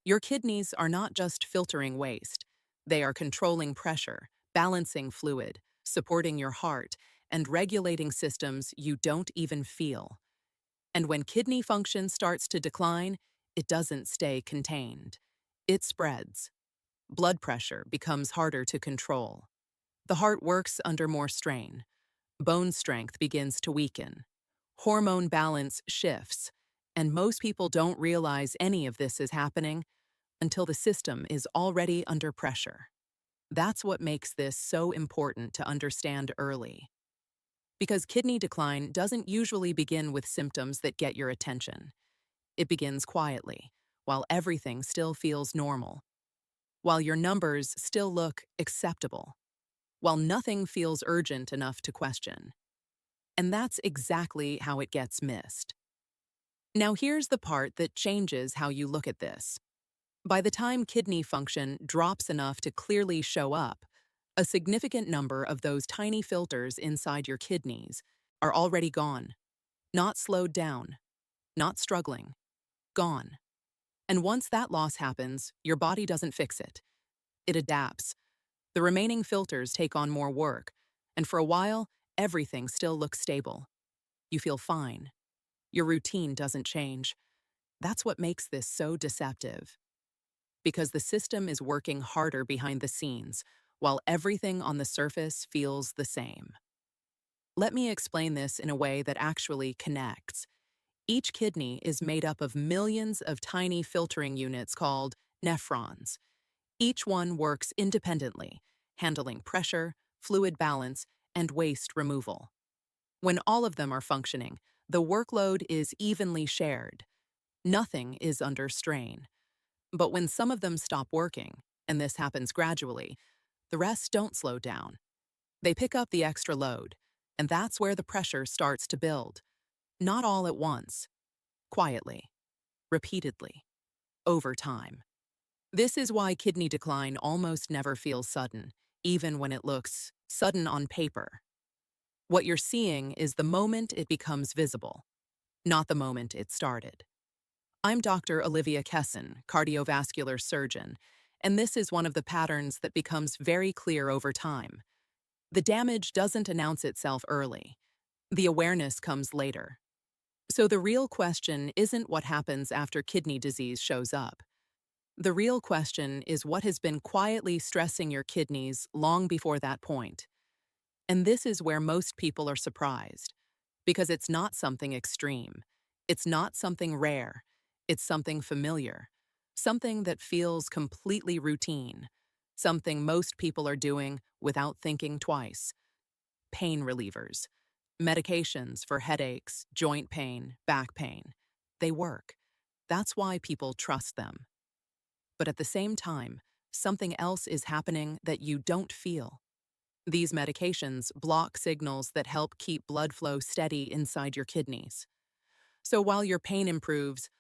Your kidneys are not just filtering waste, they are controlling pressure, balancing fluid, supporting your heart, and regulating systems you don't even feel. And when kidney function starts to decline, it doesn't stay contained. It spreads. Blood pressure becomes harder to control. The heart works under more strain. Bone strength begins to weaken. Hormone balance shifts. And most people don't realize any of this is happening until the system is already under pressure. That's what makes this so important to understand early. Because kidney decline doesn't usually begin with symptoms that get your attention. It begins quietly, while everything still feels normal, while your numbers still look acceptable, while nothing feels urgent enough to question. And that's exactly how it gets missed. Now here's the part that changes how you look at this. By the time kidney function drops enough to clearly show up, a significant number of those tiny filters inside your kidneys are already gone, not slowed down, not struggling, gone. And once that loss happens, your body doesn't fix it. It adapts. The remaining filters take on more work, and for a while, everything still looks stable. You feel fine. Your routine doesn't change. That's what makes this so deceptive. Because the system is working harder behind the scenes, while everything on the surface feels the same. Let me explain this in a way that actually connects. Each kidney is made up of millions of tiny filtering units called nephrons. Each one works independently, handling pressure, fluid balance, and waste removal. When all of them are functioning, the workload is evenly shared. Nothing is under strain. But when some of them stop working, and this happens gradually, the rest don't slow down. They pick up the extra load, and that's where the pressure starts to build. Not all at once, quietly, repeatedly, over time. This is why kidney decline almost never feels sudden, even when it looks sudden on paper. What you're seeing is the moment it becomes visible, not the moment it started. I'm Dr. Olivia Kesson, cardiovascular surgeon, and this is one of the patterns that becomes very clear over time. The damage doesn't announce itself early. The awareness comes later. So the real question isn't what happens after kidney disease shows up. The real question is what has been quietly stressing your kidneys long before that point. And this is where most people are surprised, because it's not something extreme. It's not something rare. It's something familiar, something that feels completely routine, something most people are doing without thinking twice. Pain relievers, medications for headaches, joint pain, back pain. They work. That's why people trust them. But at the same time, something else is happening that you don't feel. These medications block signals that help keep blood flow steady inside your kidneys. So while your pain improves,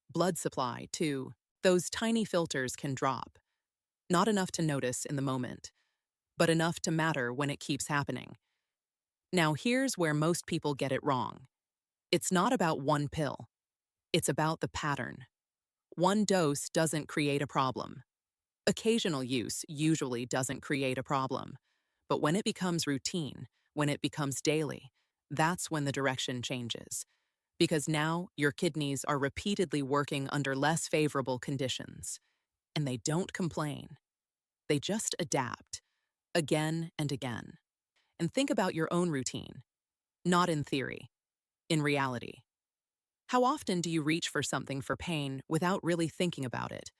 blood supply, too, those tiny filters can drop. Not enough to notice in the moment, but enough to matter when it keeps happening. Now here's where most people get it wrong. It's not about one pill. It's about the pattern. One dose doesn't create a problem. Occasional use usually doesn't create a problem. But when it becomes routine, when it becomes daily, that's when the direction changes. Because now your kidneys are repeatedly working under less favorable conditions. And they don't complain. They just adapt, again and again. And think about your own routine, not in theory, in reality. How often do you reach for something for pain without really thinking about it?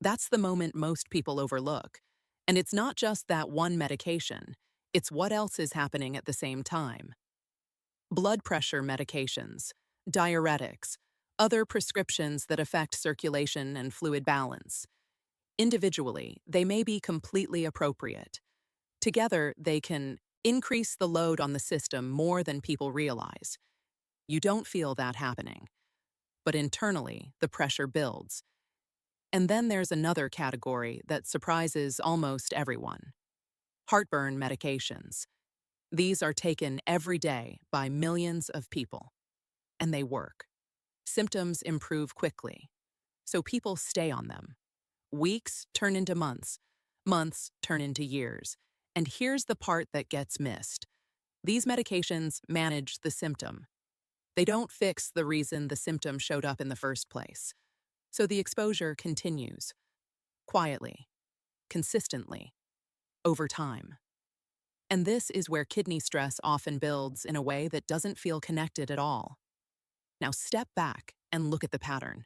That's the moment most people overlook. And it's not just that one medication, it's what else is happening at the same time. Blood pressure medications, diuretics, other prescriptions that affect circulation and fluid balance. Individually, they may be completely appropriate. Together, they can increase the load on the system more than people realize. You don't feel that happening. But internally, the pressure builds. And then there's another category that surprises almost everyone. Heartburn medications. These are taken every day by millions of people. And they work. Symptoms improve quickly. So people stay on them. Weeks turn into months. Months turn into years. And here's the part that gets missed. These medications manage the symptom. They don't fix the reason the symptom showed up in the first place. So the exposure continues, quietly, consistently, over time. And this is where kidney stress often builds in a way that doesn't feel connected at all. Now step back and look at the pattern.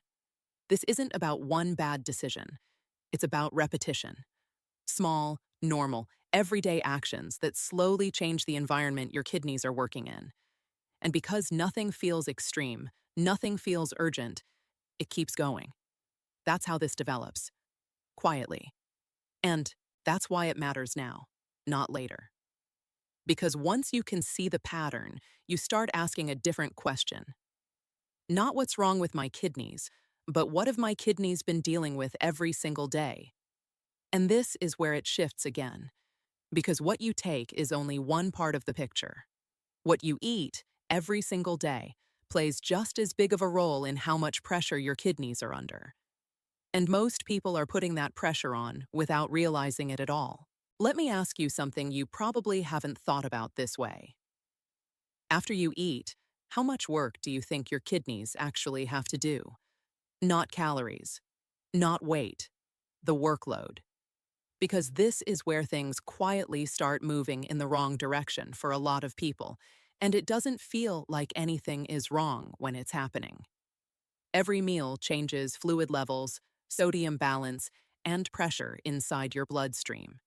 This isn't about one bad decision. It's about repetition. Small, normal, everyday actions that slowly change the environment your kidneys are working in. And because nothing feels extreme, nothing feels urgent, it keeps going. That's how this develops, quietly. And that's why it matters now, not later. Because once you can see the pattern, you start asking a different question. Not what's wrong with my kidneys, but what have my kidneys been dealing with every single day? And this is where it shifts again. Because what you take is only one part of the picture. What you eat every single day plays just as big of a role in how much pressure your kidneys are under. And most people are putting that pressure on without realizing it at all. Let me ask you something you probably haven't thought about this way. After you eat, how much work do you think your kidneys actually have to do? Not calories, not weight, the workload. Because this is where things quietly start moving in the wrong direction for a lot of people, and it doesn't feel like anything is wrong when it's happening. Every meal changes fluid levels, sodium balance, and pressure inside your bloodstream.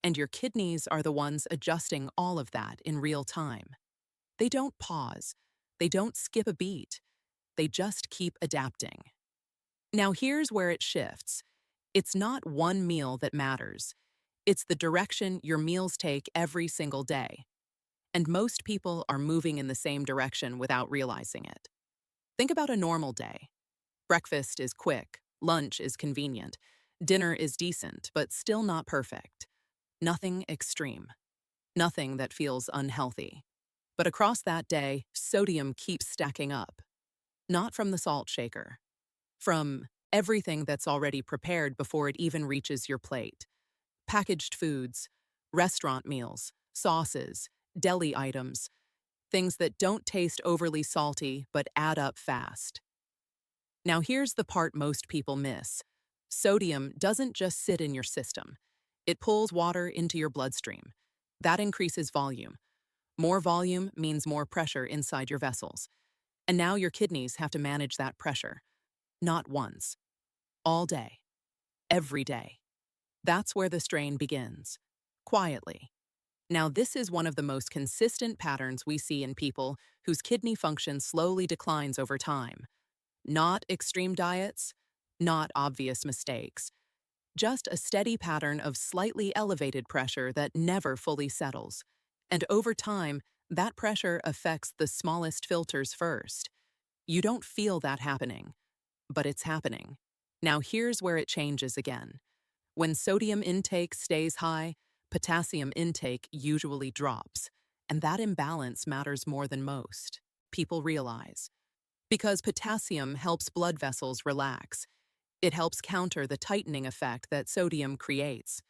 And your kidneys are the ones adjusting all of that in real time. They don't pause. They don't skip a beat. They just keep adapting. Now here's where it shifts. It's not one meal that matters. It's the direction your meals take every single day. And most people are moving in the same direction without realizing it. Think about a normal day. Breakfast is quick, lunch is convenient, dinner is decent, but still not perfect. Nothing extreme. Nothing that feels unhealthy. But across that day, sodium keeps stacking up. Not from the salt shaker. From everything that's already prepared before it even reaches your plate. Packaged foods, restaurant meals, sauces, deli items, things that don't taste overly salty but add up fast. Now here's the part most people miss. Sodium doesn't just sit in your system. It pulls water into your bloodstream. That increases volume. More volume means more pressure inside your vessels. And now your kidneys have to manage that pressure. Not once. All day. Every day. That's where the strain begins. Quietly. Now, this is one of the most consistent patterns we see in people whose kidney function slowly declines over time. Not extreme diets, not obvious mistakes. Just a steady pattern of slightly elevated pressure that never fully settles. And over time, that pressure affects the smallest filters first. You don't feel that happening, but it's happening. Now here's where it changes again. When sodium intake stays high, potassium intake usually drops, and that imbalance matters more than most people realize. Because potassium helps blood vessels relax. It helps counter the tightening effect that sodium creates.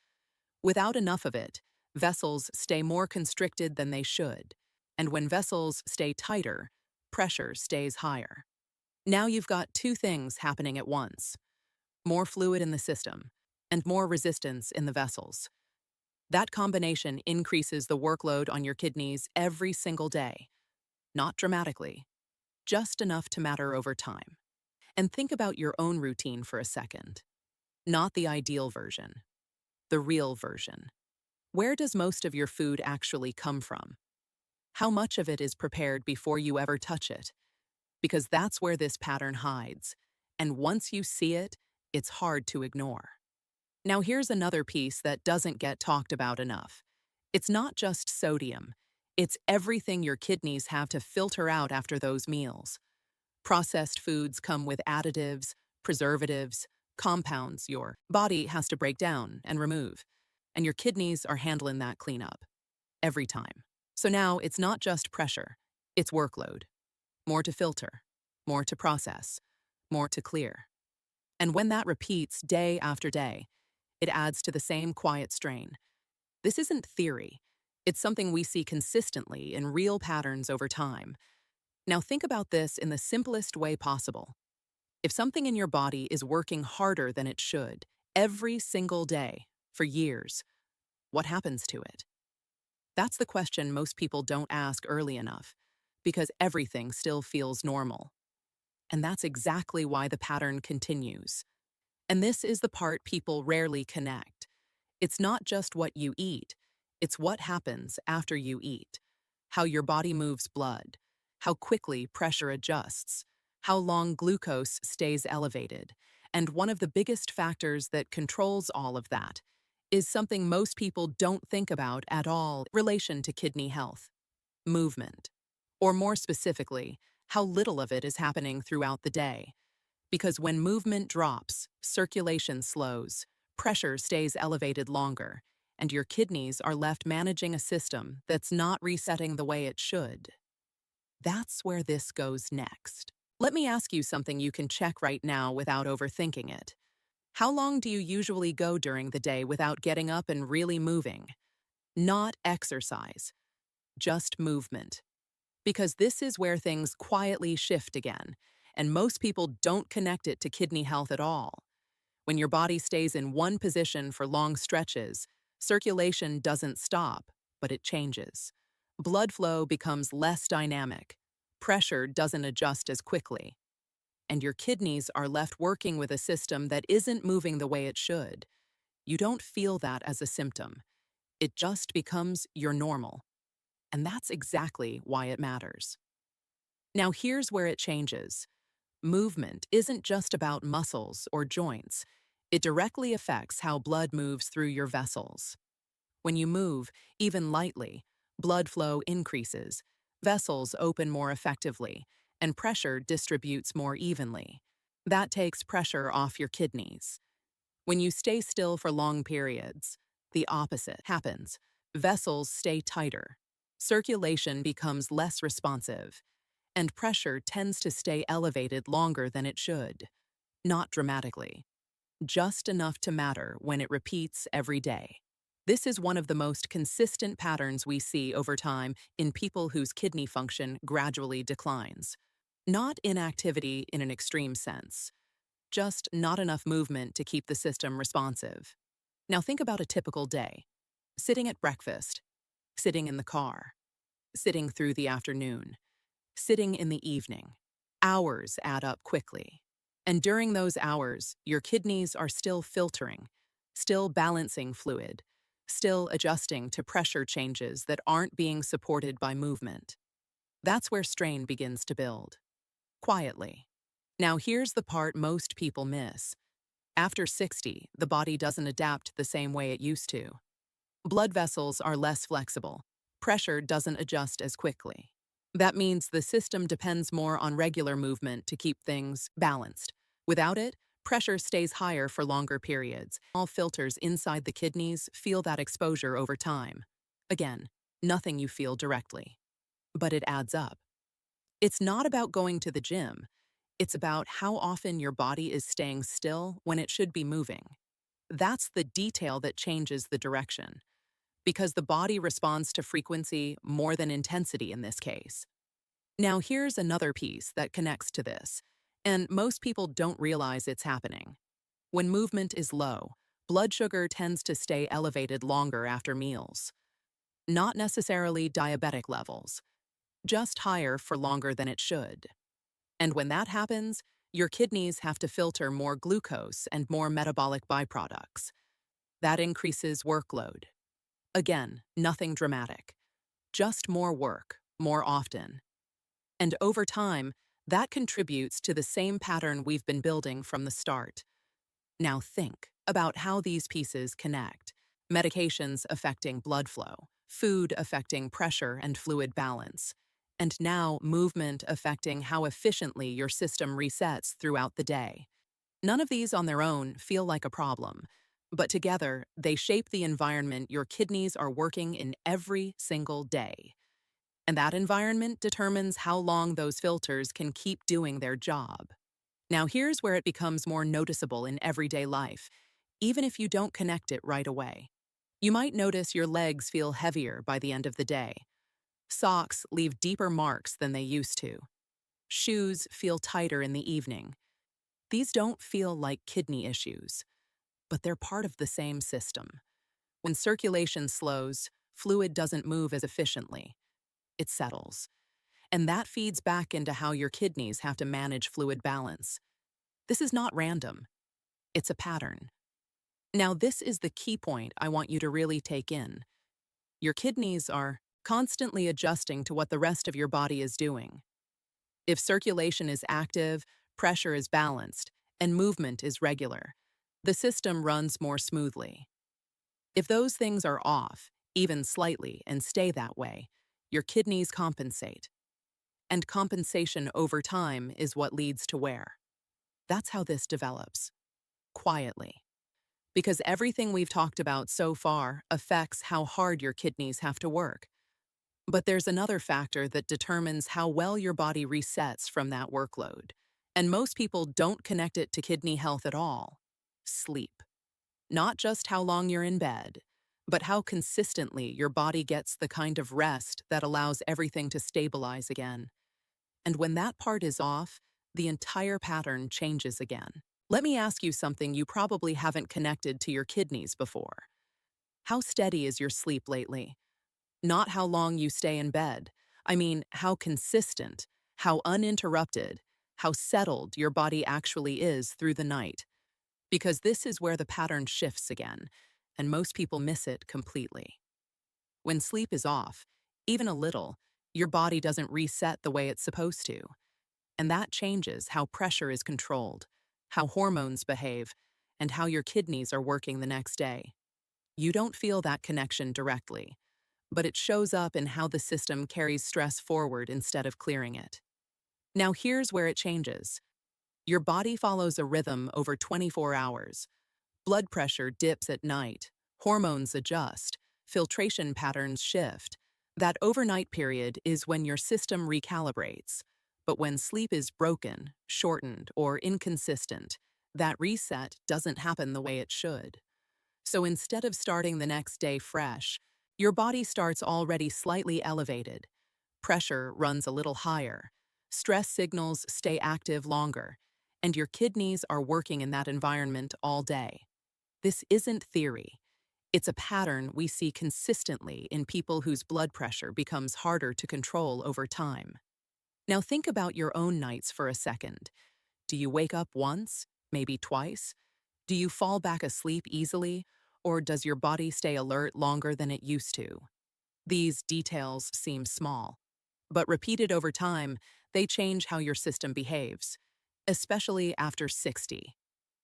Without enough of it, vessels stay more constricted than they should, and when vessels stay tighter, pressure stays higher. Now you've got two things happening at once. More fluid in the system, and more resistance in the vessels. That combination increases the workload on your kidneys every single day. Not dramatically, just enough to matter over time. And think about your own routine for a second. Not the ideal version, the real version. Where does most of your food actually come from? How much of it is prepared before you ever touch it? Because that's where this pattern hides. And once you see it, it's hard to ignore. Now here's another piece that doesn't get talked about enough. It's not just sodium. It's everything your kidneys have to filter out after those meals. Processed foods come with additives, preservatives, compounds your body has to break down and remove. And your kidneys are handling that cleanup. Every time. So now it's not just pressure, it's workload. More to filter, more to process, more to clear. And when that repeats day after day, it adds to the same quiet strain. This isn't theory. It's something we see consistently in real patterns over time. Now think about this in the simplest way possible. If something in your body is working harder than it should, every single day, for years, what happens to it? That's the question most people don't ask early enough, because everything still feels normal. And that's exactly why the pattern continues. And this is the part people rarely connect. It's not just what you eat, it's what happens after you eat. How your body moves blood, how quickly pressure adjusts, how long glucose stays elevated. And one of the biggest factors that controls all of that is something most people don't think about at all in relation to kidney health: movement. Or more specifically, how little of it is happening throughout the day. Because when movement drops, circulation slows, pressure stays elevated longer, and your kidneys are left managing a system that's not resetting the way it should. That's where this goes next. Let me ask you something you can check right now without overthinking it. How long do you usually go during the day without getting up and really moving? Not exercise, just movement. Because this is where things quietly shift again, and most people don't connect it to kidney health at all. When your body stays in one position for long stretches, circulation doesn't stop, but it changes. Blood flow becomes less dynamic. Pressure doesn't adjust as quickly. And your kidneys are left working with a system that isn't moving the way it should. You don't feel that as a symptom. It just becomes your normal. And that's exactly why it matters. Now here's where it changes. Movement isn't just about muscles or joints. It directly affects how blood moves through your vessels. When you move, even lightly, blood flow increases, vessels open more effectively, and pressure distributes more evenly. That takes pressure off your kidneys. When you stay still for long periods, the opposite happens. Vessels stay tighter, circulation becomes less responsive, and pressure tends to stay elevated longer than it should. Not dramatically, just enough to matter when it repeats every day. This is one of the most consistent patterns we see over time in people whose kidney function gradually declines. Not inactivity in an extreme sense, just not enough movement to keep the system responsive. Now think about a typical day. Sitting at breakfast, sitting in the car, sitting through the afternoon, sitting in the evening. Hours add up quickly. And during those hours, your kidneys are still filtering, still balancing fluid, still adjusting to pressure changes that aren't being supported by movement. That's where strain begins to build. Quietly. Now here's the part most people miss. After 60, the body doesn't adapt the same way it used to. Blood vessels are less flexible. Pressure doesn't adjust as quickly. That means the system depends more on regular movement to keep things balanced. Without it, pressure stays higher for longer periods. All filters inside the kidneys feel that exposure over time. Again, nothing you feel directly. But it adds up. It's not about going to the gym. It's about how often your body is staying still when it should be moving. That's the detail that changes the direction, because the body responds to frequency more than intensity in this case. Now here's another piece that connects to this, and most people don't realize it's happening. When movement is low, blood sugar tends to stay elevated longer after meals. Not necessarily diabetic levels, just higher for longer than it should. And when that happens, your kidneys have to filter more glucose and more metabolic byproducts. That increases workload. Again, nothing dramatic, just more work, more often. And over time, that contributes to the same pattern we've been building from the start. Now think about how these pieces connect. Medications affecting blood flow, food affecting pressure and fluid balance, and now movement affecting how efficiently your system resets throughout the day. None of these on their own feel like a problem, but together they shape the environment your kidneys are working in every single day. And that environment determines how long those filters can keep doing their job. Now, here's where it becomes more noticeable in everyday life, even if you don't connect it right away. You might notice your legs feel heavier by the end of the day. Socks leave deeper marks than they used to. Shoes feel tighter in the evening. These don't feel like kidney issues, but they're part of the same system. When circulation slows, fluid doesn't move as efficiently. It settles. And that feeds back into how your kidneys have to manage fluid balance. This is not random. It's a pattern. Now, this is the key point I want you to really take in. Your kidneys are constantly adjusting to what the rest of your body is doing. If circulation is active, pressure is balanced, and movement is regular, the system runs more smoothly. If those things are off, even slightly, and stay that way, your kidneys compensate. And compensation over time is what leads to wear. That's how this develops. Quietly. Because everything we've talked about so far affects how hard your kidneys have to work. But there's another factor that determines how well your body resets from that workload. And most people don't connect it to kidney health at all. Sleep. Not just how long you're in bed, but how consistently your body gets the kind of rest that allows everything to stabilize again. And when that part is off, the entire pattern changes again. Let me ask you something you probably haven't connected to your kidneys before. How steady is your sleep lately? Not how long you stay in bed. I mean, how consistent, how uninterrupted, how settled your body actually is through the night. Because this is where the pattern shifts again, and most people miss it completely. When sleep is off, even a little, your body doesn't reset the way it's supposed to. And that changes how pressure is controlled, how hormones behave, and how your kidneys are working the next day. You don't feel that connection directly, but it shows up in how the system carries stress forward instead of clearing it. Now here's where it changes. Your body follows a rhythm over 24 hours. Blood pressure dips at night, hormones adjust, filtration patterns shift. That overnight period is when your system recalibrates. But when sleep is broken, shortened, or inconsistent, that reset doesn't happen the way it should. So instead of starting the next day fresh, your body starts already slightly elevated. Pressure runs a little higher. Stress signals stay active longer, and your kidneys are working in that environment all day. This isn't theory. It's a pattern we see consistently in people whose blood pressure becomes harder to control over time. Now think about your own nights for a second. Do you wake up once, maybe twice? Do you fall back asleep easily, or does your body stay alert longer than it used to? These details seem small, but repeated over time, they change how your system behaves, especially after 60,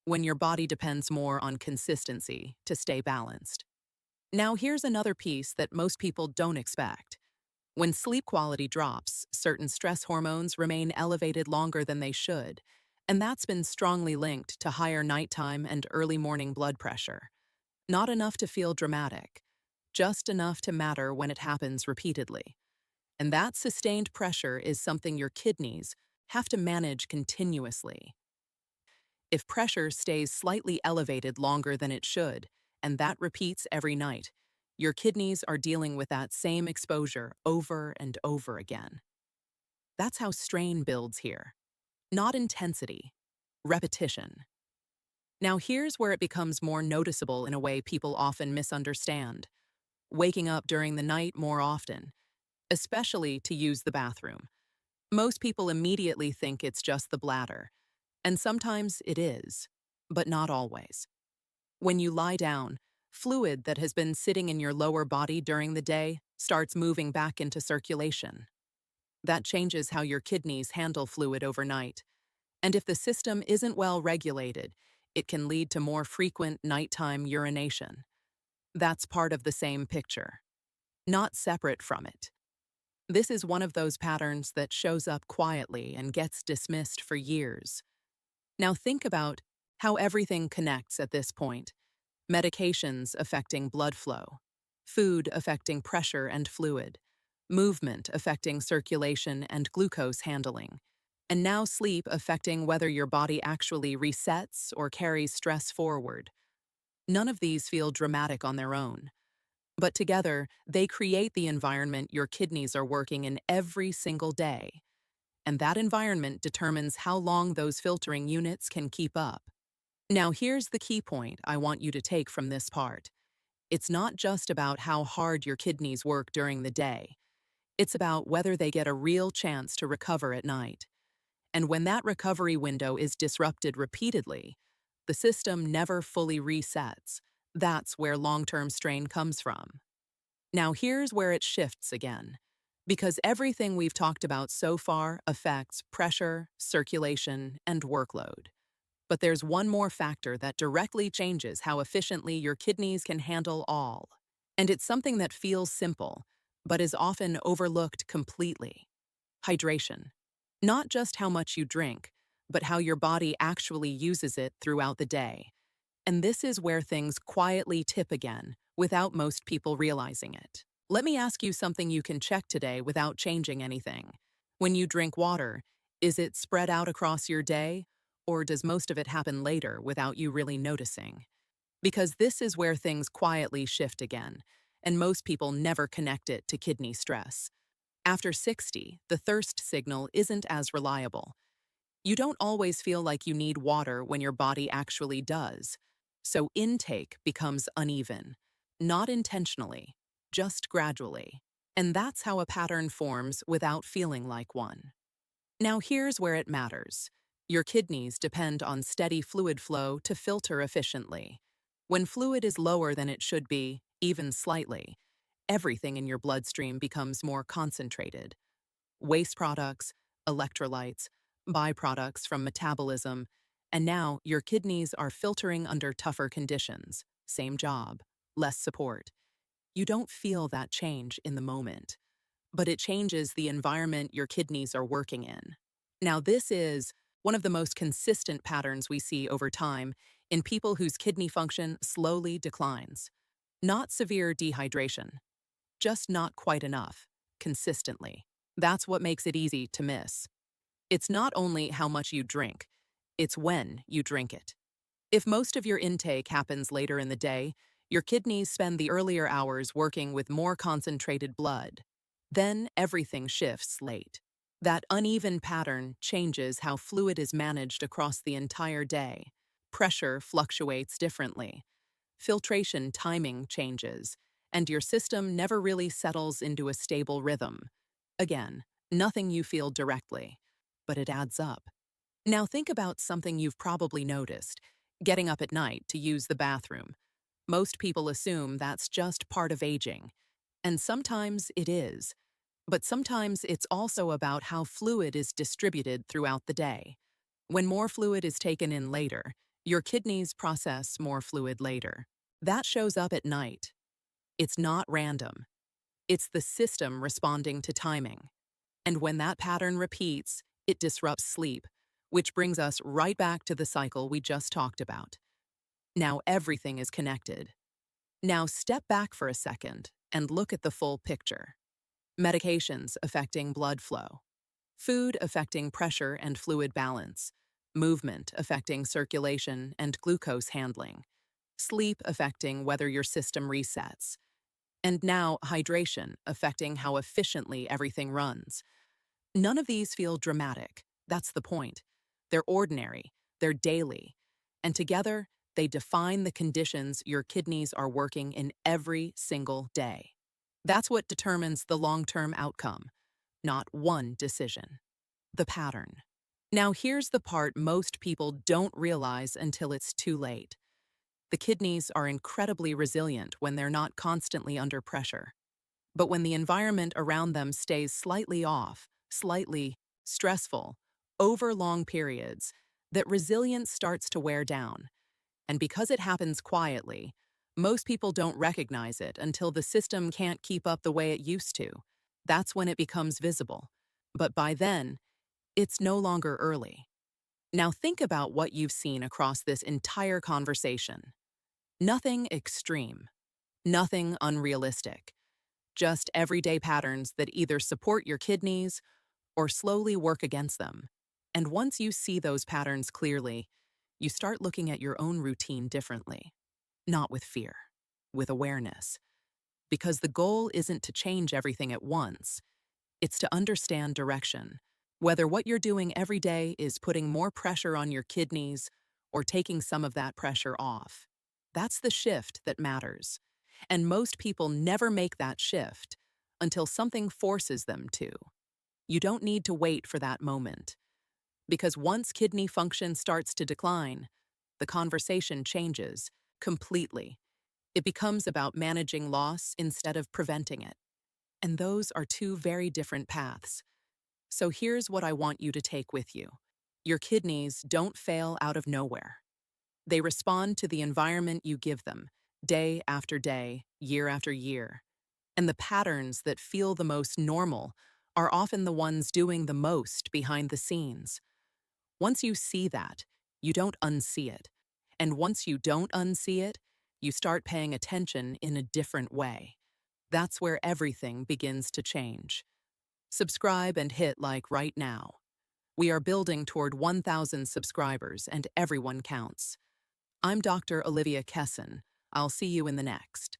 when your body depends more on consistency to stay balanced. Now here's another piece that most people don't expect. When sleep quality drops, certain stress hormones remain elevated longer than they should, and that's been strongly linked to higher nighttime and early morning blood pressure. Not enough to feel dramatic, just enough to matter when it happens repeatedly. And that sustained pressure is something your kidneys have to manage continuously. If pressure stays slightly elevated longer than it should, and that repeats every night, your kidneys are dealing with that same exposure over and over again. That's how strain builds here. Not intensity, repetition. Now here's where it becomes more noticeable in a way people often misunderstand. Waking up during the night more often, especially to use the bathroom. Most people immediately think it's just the bladder, and sometimes it is, but not always. When you lie down, fluid that has been sitting in your lower body during the day starts moving back into circulation. That changes how your kidneys handle fluid overnight. And if the system isn't well regulated, it can lead to more frequent nighttime urination. That's part of the same picture, not separate from it. This is one of those patterns that shows up quietly and gets dismissed for years. Now think about how everything connects at this point. Medications affecting blood flow, food affecting pressure and fluid, movement affecting circulation and glucose handling, And now sleep affecting whether your body actually resets or carries stress forward. None of these feel dramatic on their own. But together, they create the environment your kidneys are working in every single day. And that environment determines how long those filtering units can keep up. Now, here's the key point I want you to take from this part. It's not just about how hard your kidneys work during the day. It's about whether they get a real chance to recover at night. And when that recovery window is disrupted repeatedly, the system never fully resets. That's where long-term strain comes from. Now here's where it shifts again. Because everything we've talked about so far affects pressure, circulation, and workload. But there's one more factor that directly changes how efficiently your kidneys can handle all. And it's something that feels simple, but is often overlooked completely. Hydration. Not just how much you drink, but how your body actually uses it throughout the day. And this is where things quietly tip again, without most people realizing it. Let me ask you something you can check today without changing anything. When you drink water, is it spread out across your day, or does most of it happen later without you really noticing? Because this is where things quietly shift again, and most people never connect it to kidney stress. After 60, the thirst signal isn't as reliable. You don't always feel like you need water when your body actually does. So intake becomes uneven, not intentionally, just gradually. And that's how a pattern forms without feeling like one. Now here's where it matters. Your kidneys depend on steady fluid flow to filter efficiently. When fluid is lower than it should be, even slightly, everything in your bloodstream becomes more concentrated. Waste products, electrolytes, byproducts from metabolism, and now your kidneys are filtering under tougher conditions. Same job, less support. You don't feel that change in the moment, but it changes the environment your kidneys are working in. Now, this is one of the most consistent patterns we see over time in people whose kidney function slowly declines. Not severe dehydration, just not quite enough, consistently. That's what makes it easy to miss. It's not only how much you drink, it's when you drink it. If most of your intake happens later in the day, your kidneys spend the earlier hours working with more concentrated blood. Then everything shifts late. That uneven pattern changes how fluid is managed across the entire day. Pressure fluctuates differently. Filtration timing changes, and your system never really settles into a stable rhythm. Again, nothing you feel directly, but it adds up. Now think about something you've probably noticed, getting up at night to use the bathroom. Most people assume that's just part of aging, and sometimes it is. But sometimes it's also about how fluid is distributed throughout the day. When more fluid is taken in later, your kidneys process more fluid later. That shows up at night. It's not random. It's the system responding to timing. And when that pattern repeats, it disrupts sleep, which brings us right back to the cycle we just talked about. Now everything is connected. Now step back for a second and look at the full picture. Medications affecting blood flow. Food affecting pressure and fluid balance. Movement affecting circulation and glucose handling. Sleep affecting whether your system resets. And now hydration affecting how efficiently everything runs. None of these feel dramatic. That's the point. They're ordinary, they're daily, and together they define the conditions your kidneys are working in every single day. That's what determines the long-term outcome, not one decision. The pattern. Now here's the part most people don't realize until it's too late. The kidneys are incredibly resilient when they're not constantly under pressure. But when the environment around them stays slightly off, slightly stressful, over long periods, that resilience starts to wear down. And because it happens quietly, most people don't recognize it until the system can't keep up the way it used to. That's when it becomes visible. But by then, it's no longer early. Now think about what you've seen across this entire conversation. Nothing extreme, nothing unrealistic, just everyday patterns that either support your kidneys or slowly work against them. And once you see those patterns clearly, you start looking at your own routine differently, not with fear, with awareness. Because the goal isn't to change everything at once, it's to understand direction. Whether what you're doing every day is putting more pressure on your kidneys or taking some of that pressure off. That's the shift that matters. And most people never make that shift until something forces them to. You don't need to wait for that moment. Because once kidney function starts to decline, the conversation changes completely. It becomes about managing loss instead of preventing it. And those are two very different paths. So here's what I want you to take with you. Your kidneys don't fail out of nowhere. They respond to the environment you give them, day after day, year after year. And the patterns that feel the most normal are often the ones doing the most behind the scenes. Once you see that, you don't unsee it. And once you don't unsee it, you start paying attention in a different way. That's where everything begins to change. Subscribe and hit like right now. We are building toward 1,000 subscribers and everyone counts. I'm Dr. Olivia Kesson. I'll see you in the next.